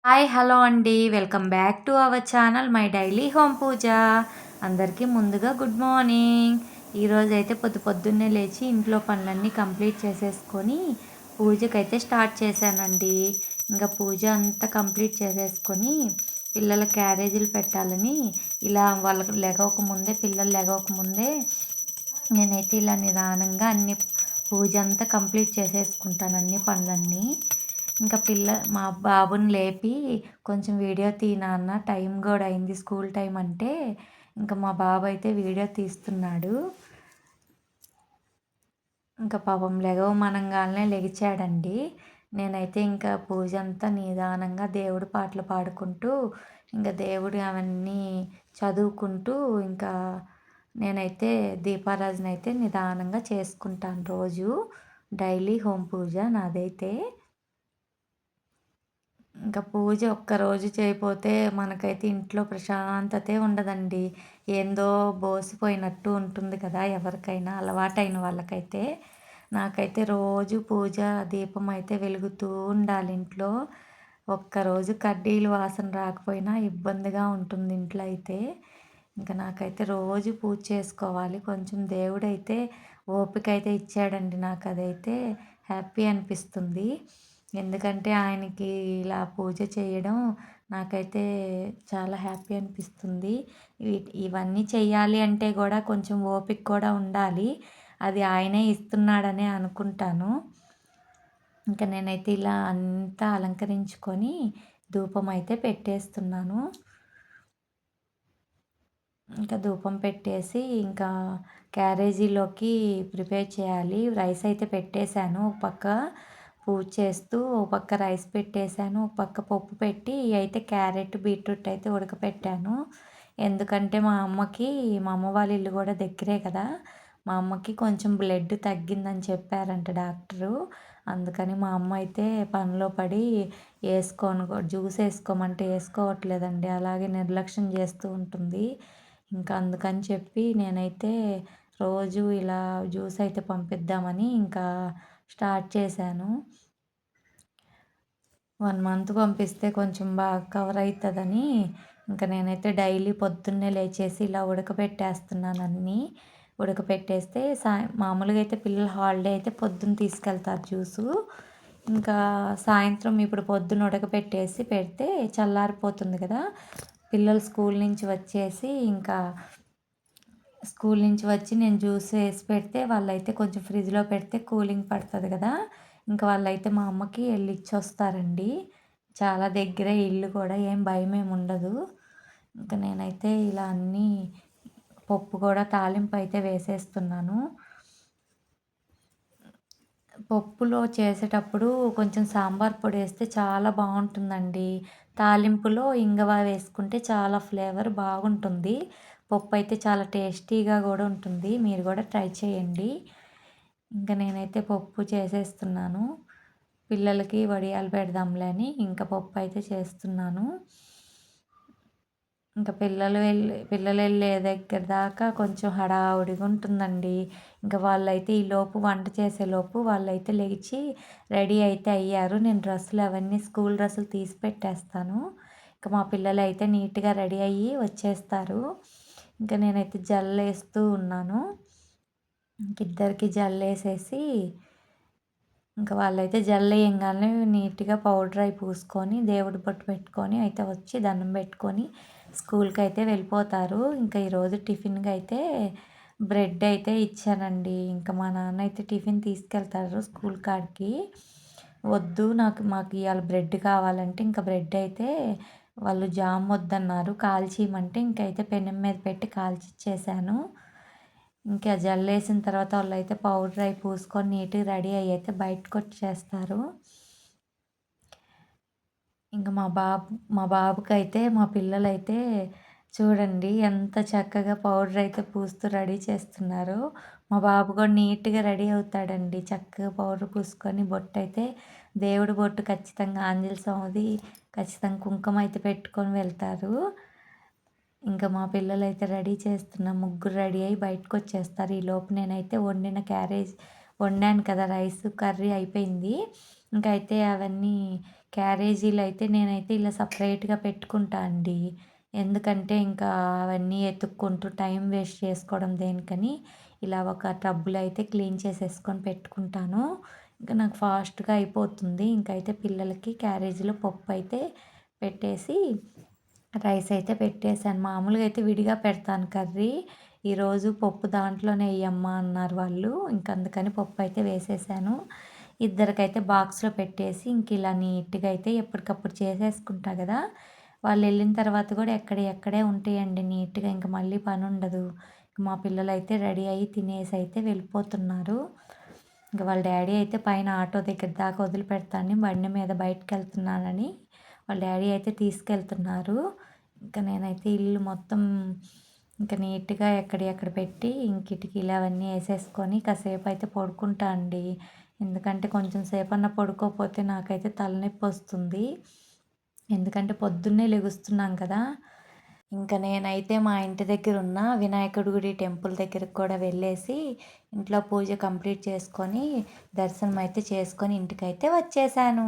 Hi! Hello అండి. Welcome back to our channel my daily home Pooja. అందరికీ ముందుగా good morning. ఈరోజైతే పొద్దున్నే లేచి ఇంట్లో పనులన్నీ కంప్లీట్ చేసేసుకొని పూజకైతే స్టార్ట్ చేశానండి. ఇంకా పూజ అంతా కంప్లీట్ చేసేసుకొని పిల్లల క్యారేజీలు పెట్టాలని ఇలా వాళ్ళకి పిల్లలు లెగవకముందే నేనైతే ఇలా నిదానంగా పూజ అంతా కంప్లీట్ చేసేసుకుంటాను అన్ని పనులన్నీ. ఇంకా మా బాబుని లేపి కొంచెం వీడియో తీ నాన్న టైం కూడా అయింది స్కూల్ టైం అంటే, ఇంకా మా బాబు అయితే వీడియో తీస్తున్నాడు. ఇంకా పాపం లెగవమనంగానే లెగిచాడండి. నేనైతే ఇంకా పూజ అంతా నిదానంగా దేవుడి పాటలు పాడుకుంటూ, ఇంకా దేవుడి అవన్నీ చదువుకుంటూ, ఇంకా నేనైతే దీపారాధన అయితే నిదానంగా చేసుకుంటాను రోజు. డైలీ హోమ్ పూజ నాదైతే. ఇంకా పూజ ఒక్కరోజు చేయపోతే మనకైతే ఇంట్లో ప్రశాంతతే ఉండదండి. ఏందో బోసిపోయినట్టు ఉంటుంది కదా! ఎవరికైనా అలవాటైన వాళ్ళకైతే. నాకైతే రోజు పూజ దీపం అయితే వెలుగుతూ ఉండాలి ఇంట్లో. ఒక్కరోజు కడ్డీలు వాసన రాకపోయినా ఇబ్బందిగా ఉంటుంది ఇంట్లో అయితే. ఇంక నాకైతే రోజు పూజ చేసుకోవాలి. కొంచెం దేవుడైతే ఓపిక అయితే ఇచ్చాడండి నాకదైతే హ్యాపీ అనిపిస్తుంది. ఎందుకంటే ఆయనకి ఇలా పూజ చేయడం నాకైతే చాలా హ్యాపీ అనిపిస్తుంది. ఇవన్నీ చెయ్యాలి అంటే గూడా కొంచెం ఓపిక కూడా ఉండాలి. అది ఆయనే ఇస్తున్నాడనే అనుకుంటాను. ఇంక నేనైతే ఇలా అంతా అలంకరించుకొని ధూపమైతే పెట్టేస్తున్నాను. ఇంకా ధూపం పెట్టేసి ఇంకా క్యారేజీలోకి ప్రిపేర్ చేయాలి. రైస్ అయితే పెట్టేశాను. ఒక పక్క పూజ చేస్తూ, ఒక పక్క రైస్ పెట్టేశాను. ఒక పక్క పప్పు పెట్టి అయితే క్యారెట్, బీట్రూట్ అయితే ఉడకపెట్టాను. ఎందుకంటే మా అమ్మ వాళ్ళ ఇల్లు కూడా దగ్గరే కదా! మా అమ్మకి కొంచెం బ్లడ్ తగ్గిందని చెప్పారంట డాక్టరు. అందుకని మా అమ్మ అయితే పనిలో పడి జ్యూస్ ఏసుకోమంటే ఏసుకోవట్లేదండి. అలాగే నిర్లక్ష్యం చేస్తూ ఉంటుంది. ఇంకా అందుకని చెప్పి నేనైతే రోజు ఇలా జ్యూస్ అయితే పంపిద్దామని ఇంకా స్టార్ట్ చేశాను. 1 మంత్ పంపిస్తే కొంచెం బాగా కవర్ అయితదని ఇంక నేనైతే డైలీ పొద్దున్నే లేచేసి ఇలా ఉడకబెట్టేస్తున్నాను అన్నీ. ఉడకపెట్టేస్తే మామూలుగా అయితే పిల్లలు హాలిడే అయితే పొద్దున్న తీసుకెళ్తారు జ్యూసు. ఇంకా సాయంత్రం ఇప్పుడు పొద్దున ఉడకపెట్టేసి పెడితే చల్లారిపోతుంది కదా! పిల్లలు స్కూల్ నుంచి వచ్చి నేను జ్యూస్ ఏసి పెడితే వాళ్ళైతే కొంచెం ఫ్రిడ్జ్‌లో పెడితే కూలింగ్ పడతది కదా! ఇంక వాళ్ళైతే మా అమ్మకి ఎళ్లి ఇచ్చొస్తారండి. చాలా దగ్గరే ఇల్లు కూడా ఏం భయమేమి ఉండదు. ఇంక నేనైతే ఇలా అన్నీ పప్పు కూడా తాలింపయితే వేసేస్తున్నాను. పప్పులో చేసేటప్పుడు కొంచెం సాంబార్ పొడేస్తే చాలా బావుంటుందండి. తాలింపులో ఇంగువ వేసుకుంటే చాలా ఫ్లేవర్ బాగుంటుంది. పప్పయితే చాలా టేస్టీగా గూడా ఉంటుంది. మీరు గూడా ట్రై చేయండి. ఇంక నేనైతే పప్పు చేసేస్తున్నాను. పిల్లలకి వడియాలు పెడదాంలే అని ఇంక పప్పయితే చేస్తున్నాను. ఇంక పిల్లలెళ్ళే దగ్గర దాకా కొంచెం హడావుడిగా ఉంటుందండి. ఇంక వాళ్ళైతే ఈలోపు వంట చేసేలోపు వాళ్ళైతే లెగిచి రెడీ అయితే అయ్యారు. నేను డ్రెస్సులు అవన్నీ స్కూల్ డ్రెస్సులు తీసి పెట్టేస్తాను. ఇంక మా పిల్లలైతే నీట్‌గా రెడీ అయ్యి వచ్చేస్తారు. ఇంక నేనైతే జల్లేస్తూ ఉన్నాను. ఇంకిద్దరికి జల్లేసేసి ఇంక వాళ్ళైతే జల్లేయంగానే నీట్‌గా పౌడర్ అయి పూసుకొని, దేవుడి బొట్టు పెట్టుకొని అయితే వచ్చి దండం పెట్టుకొని స్కూల్‌కైతే వెళ్ళిపోతారు. ఇంకా ఈరోజు టిఫిన్‌కైతే బ్రెడ్ అయితే ఇచ్చానండి. ఇంకా మా నాన్న అయితే టిఫిన్ తీసుకెళ్తారు స్కూల్ కాడికి. వద్దు మాకు ఇయాల బ్రెడ్ కావాలంటే ఇంకా బ్రెడ్ అయితే వాళ్ళు జామ్ వద్దన్నారు. కాల్చియమంటే ఇంకైతే పెనం మీద పెట్టి కాల్చిచ్చేసాను. ఇంకా జల్లేసిన తర్వాత వాళ్ళైతే పౌడర్ అయి పూసుకొని నీట్‌గా రెడీ అయ్యి అయితే బయటకొచ్చేస్తారు. ఇంక మా బాబుకైతే మా పిల్లలైతే చూడండి ఎంత చక్కగా పౌడర్ అయితే పూస్తూ రెడీ చేస్తున్నారో. మా బాబు కూడా నీట్‌గా రెడీ అవుతాడండి. చక్కగా పౌడర్ పూసుకొని బొట్టయితే దేవుడి బొట్టు ఖచ్చితంగా ఆంజనేయ స్వామిది ఖచ్చితంగా కుంకుమ అయితే పెట్టుకొని వెళ్తారు. ఇంకా మా పిల్లలైతే రెడీ చేస్తున్న ముగ్గురు రెడీ అయ్యి బయటకొచ్చేస్తారు. ఈలోపు నేనైతే వండాను కదా రైస్, కర్రీ అయిపోయింది. ఇంక అయితే అవన్నీ క్యారేజీలు అయితే నేనైతే ఇలా సపరేట్‌గా పెట్టుకుంటా అండి. ఎందుకంటే ఇంకా అవన్నీ ఎతుక్కుంటూ టైం వేస్ట్ చేసుకోవడం దేనికని ఇలా ఒక టబ్బులో అయితే క్లీన్ చేసేసుకొని పెట్టుకుంటాను. ఇంకా నాకు ఫాస్ట్‌గా అయిపోతుంది. ఇంకైతే పిల్లలకి క్యారేజీలో పప్పు అయితే పెట్టేసి రైస్ అయితే పెట్టేసాను. మామూలుగా అయితే విడిగా పెడతాను కర్రీ. ఈరోజు పప్పు దాంట్లోనే ఎయమ్మా అన్నారు వాళ్ళు. ఇంక అందుకని పప్పు అయితే వేసేసాను. ఇద్దరికైతే బాక్స్‌లో పెట్టేసి ఇంక ఇలా నీట్‌గా అయితే ఎప్పటికప్పుడు చేసేసుకుంటా గదా! వాళ్ళెళ్ళిన తర్వాత గూడా ఎక్కడియి అక్కడే ఉంటాయండి నీట్‌గా. ఇంక మళ్ళీ పనుండదు. మా పిల్లలైతే రెడీ అయ్యి తినేసైతే వెళ్ళిపోతున్నారు. ఇంక వాళ్ళ డ్యాడీ అయితే పైన ఆటో దగ్గర దాకా వదిలిపెడతానని బండి మీద బయటికెళ్తున్నానని వాళ్ళ డ్యాడీ అయితే తీసుకెళ్తున్నారు. ఇంక నేనైతే ఇల్లు మొత్తం ఇంక నీట్‌గా ఎక్కడియి అక్కడ పెట్టి ఇంక కిటికీలు అవన్నీ ఏసేసుకొని కాసేపయితే పడుకుంటా అండి. ఎందుకంటే కొంచెం సేపన్నా పడుకోకపోతే నాకైతే తలనొప్పొస్తుంది. ఎందుకంటే పొద్దున్నే లెగుస్తున్నాం కదా! ఇంక నేనైతే మా ఇంటి దగ్గరున్న వినాయకుడి గుడి టెంపుల్ దగ్గరికి కూడా వెళ్ళేసి, ఇంట్లో పూజ కంప్లీట్ చేసుకొని, దర్శనం అయితే చేసుకొని ఇంటికైతే వచ్చేసాను.